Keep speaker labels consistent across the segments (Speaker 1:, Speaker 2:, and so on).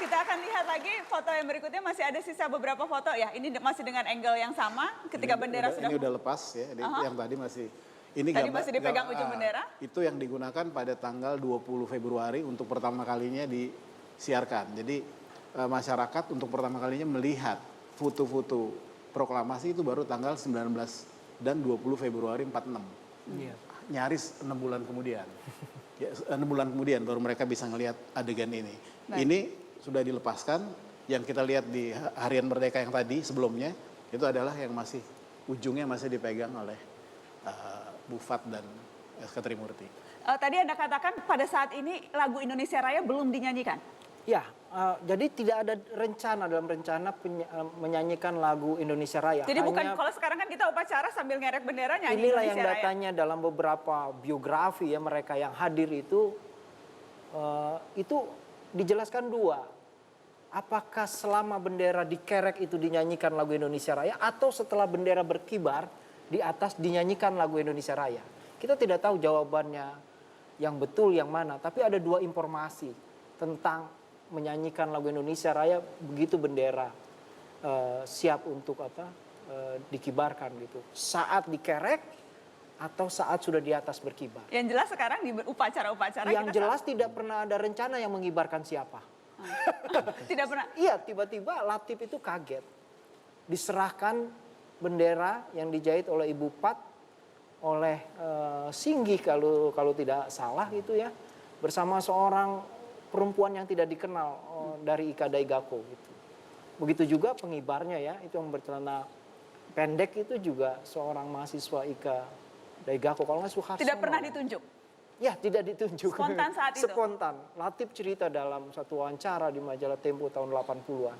Speaker 1: Kita akan lihat lagi foto yang berikutnya, masih ada sisa beberapa foto ya. Ini masih dengan angle yang sama ketika bendera sudah...
Speaker 2: Ini udah lepas ya, yang tadi masih... Ini
Speaker 1: tadi masih dipegang ujung bendera?
Speaker 2: Itu yang digunakan pada tanggal 20 Februari untuk pertama kalinya disiarkan. Jadi masyarakat untuk pertama kalinya melihat foto-foto proklamasi itu baru tanggal 19 dan 20 Februari 46. Nyaris 6 bulan kemudian. Ya, 6 bulan kemudian baru mereka bisa ngelihat adegan ini. Baik. Ini sudah dilepaskan, yang kita lihat di Harian Merdeka yang tadi sebelumnya, itu adalah yang masih, ujungnya masih dipegang oleh Bu Fat dan SK Trimurti.
Speaker 1: Tadi Anda katakan pada saat ini lagu Indonesia Raya belum dinyanyikan?
Speaker 3: Ya, jadi tidak ada dalam rencana menyanyikan lagu Indonesia Raya.
Speaker 1: Jadi bukan, kalau sekarang kan kita upacara sambil ngerek bendera nyanyi
Speaker 3: inilah
Speaker 1: Indonesia Raya.
Speaker 3: Yang datanya dalam beberapa biografi ya mereka yang hadir itu dijelaskan dua. Apakah selama bendera dikerek itu dinyanyikan lagu Indonesia Raya atau setelah bendera berkibar di atas dinyanyikan lagu Indonesia Raya. Kita tidak tahu jawabannya yang betul yang mana, tapi ada dua informasi tentang menyanyikan lagu Indonesia Raya begitu bendera siap untuk dikibarkan gitu. Saat dikerek atau saat sudah di atas berkibar.
Speaker 1: Yang jelas sekarang di upacara-upacara
Speaker 3: yang jelas tidak pernah ada rencana yang mengibarkan siapa.
Speaker 1: Tidak pernah.
Speaker 3: Iya, tiba-tiba Latif itu kaget. Diserahkan bendera yang dijahit oleh Ibu Pat, oleh Singgih kalau tidak salah gitu ya, bersama seorang perempuan yang tidak dikenal dari Ika Daigako gitu. Begitu juga pengibarnya ya, itu yang bercelana pendek itu juga seorang mahasiswa Ika Daigako, kalau nggak Suharsono.
Speaker 1: Tidak pernah ditunjuk?
Speaker 3: Ya, tidak ditunjuk.
Speaker 1: Spontan saat itu?
Speaker 3: Spontan. Latif cerita dalam satu wawancara di majalah Tempo tahun 80-an.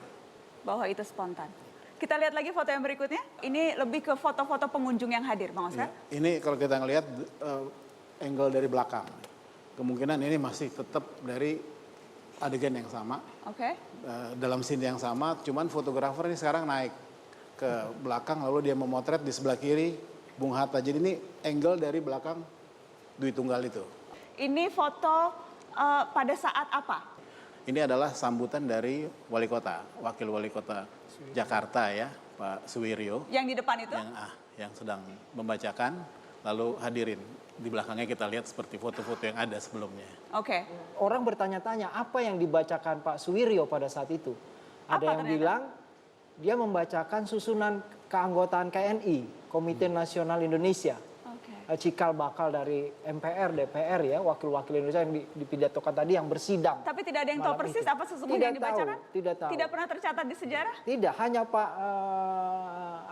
Speaker 1: Bahwa itu spontan. Kita lihat lagi foto yang berikutnya. Ini lebih ke foto-foto pengunjung yang hadir, Bang Oscar.
Speaker 2: Ya, ini kalau kita ngelihat angle dari belakang. Kemungkinan ini masih tetap dari adegan yang sama.
Speaker 1: Oke.
Speaker 2: Dalam scene yang sama, cuman fotografer ini sekarang naik ke belakang lalu dia memotret di sebelah kiri Bung Hatta. Jadi ini angle dari belakang Dwi Tunggal itu.
Speaker 1: Ini foto pada saat apa?
Speaker 2: Ini adalah sambutan dari wali kota, wakil wali kota Jakarta ya, Pak Suwiryo.
Speaker 1: Yang di depan itu?
Speaker 2: Yang sedang membacakan, lalu hadirin. Di belakangnya kita lihat seperti foto-foto yang ada sebelumnya.
Speaker 1: Oke.
Speaker 3: Orang bertanya-tanya apa yang dibacakan Pak Suwiryo pada saat itu. Ada yang bilang dia membacakan susunan keanggotaan KNI, Komite Nasional Indonesia. Cikal bakal dari MPR, DPR ya, wakil-wakil Indonesia yang dipidatokan tadi yang bersidang.
Speaker 1: Tapi tidak ada yang tahu persis apa sesungguhnya yang dibacakan?
Speaker 3: Tidak tahu.
Speaker 1: Tidak pernah tercatat di sejarah?
Speaker 3: Tidak, hanya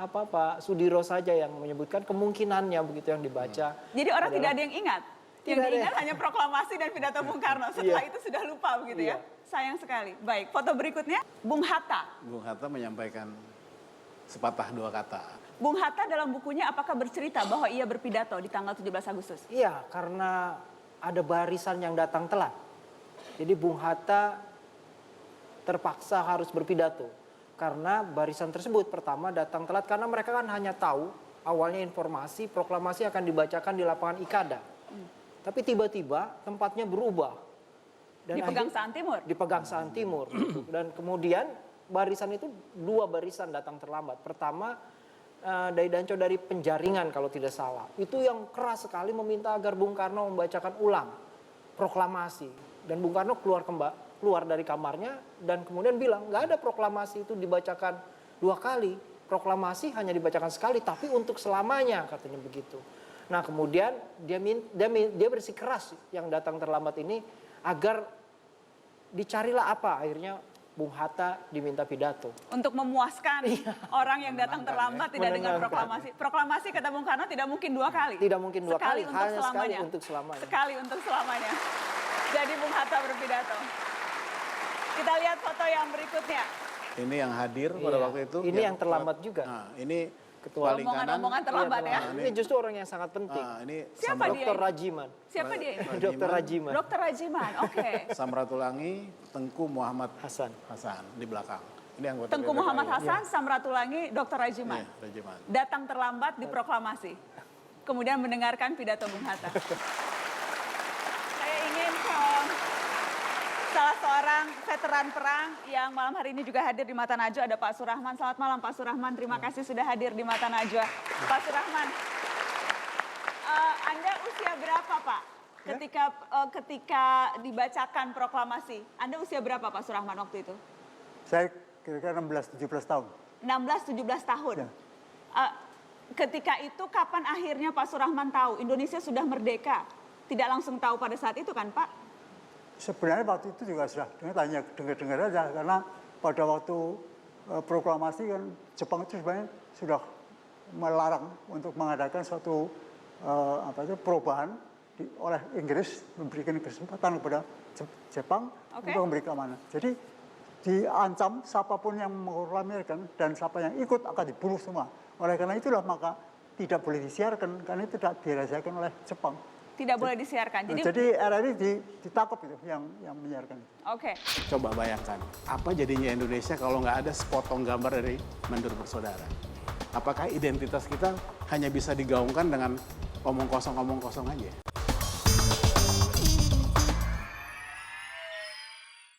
Speaker 3: Pak Sudiro saja yang menyebutkan kemungkinannya begitu yang dibaca.
Speaker 1: Jadi orang tidak ada yang ingat? Yang diingat hanya proklamasi dan pidato Bung Karno. Setelah itu sudah lupa begitu ya? Sayang sekali. Baik, foto berikutnya Bung Hatta.
Speaker 2: Bung Hatta menyampaikan sepatah dua kata.
Speaker 1: Bung Hatta dalam bukunya apakah bercerita bahwa ia berpidato di tanggal 17 Agustus?
Speaker 3: Iya, karena ada barisan yang datang telat. Jadi Bung Hatta terpaksa harus berpidato. Karena barisan tersebut pertama datang telat karena mereka kan hanya tahu awalnya informasi proklamasi akan dibacakan di lapangan Ikada. Tapi tiba-tiba tempatnya berubah. Dan
Speaker 1: dipegang Saan Timur?
Speaker 3: Dipegang Saan Timur. Dan kemudian barisan itu dua barisan datang terlambat. Pertama Daidanco dari Penjaringan kalau tidak salah. Itu yang keras sekali meminta agar Bung Karno membacakan ulang proklamasi. Dan Bung Karno keluar dari kamarnya dan kemudian bilang nggak ada proklamasi itu dibacakan dua kali. Proklamasi hanya dibacakan sekali tapi untuk selamanya katanya begitu. Nah kemudian dia bersikeras yang datang terlambat ini agar dicarilah apa akhirnya Bung Hatta diminta pidato.
Speaker 1: Untuk memuaskan orang yang datang terlambat tidak dengan proklamasi. Proklamasi kata Bung Karno tidak mungkin dua kali.
Speaker 3: Tidak mungkin dua kali, hanya sekali untuk selamanya.
Speaker 1: Sekali untuk selamanya. Jadi Bung Hatta berpidato. Kita lihat foto yang berikutnya.
Speaker 2: Ini yang hadir pada waktu itu.
Speaker 3: Ini yang terlambat juga.
Speaker 2: Nah, ini
Speaker 1: ketua rombongan terlambat ya.
Speaker 3: Ini justru orang yang sangat penting.
Speaker 1: Siapa dia?
Speaker 3: Dr. Rajiman.
Speaker 1: Siapa dia?
Speaker 3: Dr. Rajiman.
Speaker 1: Dr. Rajiman, oke.
Speaker 2: Samratulangi, Tengku Muhammad
Speaker 3: Hasan
Speaker 2: di belakang. Ini anggota
Speaker 1: Tengku
Speaker 2: PPKI.
Speaker 1: Muhammad Hasan, Samratulangi, Dr. Rajiman.
Speaker 2: Iya, Rajiman.
Speaker 1: Datang terlambat di proklamasi. Kemudian mendengarkan pidato Bung Hatta. salah seorang veteran perang yang malam hari ini juga hadir di Mata Najwa, ada Pak Surahman. Selamat malam Pak Surahman, terima kasih sudah hadir di Mata Najwa. Pak Surahman, Anda usia berapa Pak? Ketika dibacakan proklamasi, Anda usia berapa Pak Surahman waktu itu?
Speaker 4: Saya kira-kira 16-17 tahun.
Speaker 1: 16-17 tahun.
Speaker 4: Ya.
Speaker 1: Ketika itu kapan akhirnya Pak Surahman tahu Indonesia sudah merdeka? Tidak langsung tahu pada saat itu kan Pak?
Speaker 4: Sebenarnya waktu itu juga sudah dengar aja, karena pada waktu proklamasi kan Jepang itu sebenarnya sudah melarang untuk mengadakan suatu perubahan oleh Inggris, memberikan kesempatan kepada Jepang untuk memberi keamanan. Jadi diancam siapapun yang memproklamirkan dan siapa yang ikut akan dibunuh semua. Oleh karena itulah maka tidak boleh disiarkan karena itu tidak dirahasiakan oleh Jepang.
Speaker 1: Tidak boleh disiarkan.
Speaker 4: Jadi RRI ditangkap itu yang menyiarkan itu.
Speaker 1: Oke.
Speaker 2: Coba bayangkan, apa jadinya Indonesia kalau nggak ada sepotong gambar dari Mendur Bersaudara? Apakah identitas kita hanya bisa digaungkan dengan omong kosong aja?